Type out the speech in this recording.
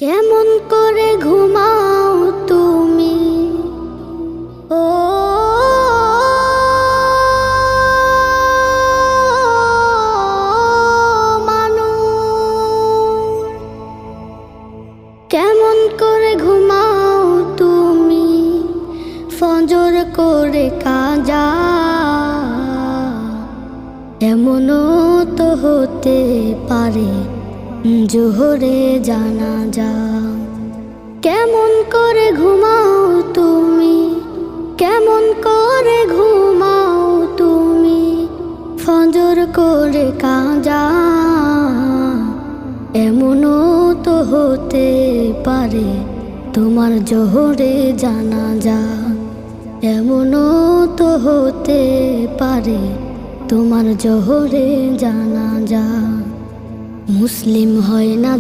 কেমন করে ঘুমাও তুমি ও মানুষ, কেমন করে ঘুমাও তুমি ফজর করে কাজা, এমনও তো হতে পারে জোহরে জানাজা। কেমন করে ঘুমাও তুমি, কেমন করে ঘুমাও তুমি ফজর করে কাজা, এমনও তো হতে পারে তোমার জোহরে জানাজা, এমনও তো হতে পারে তোমার জোহরে জানাজা। মুসলিম হয় না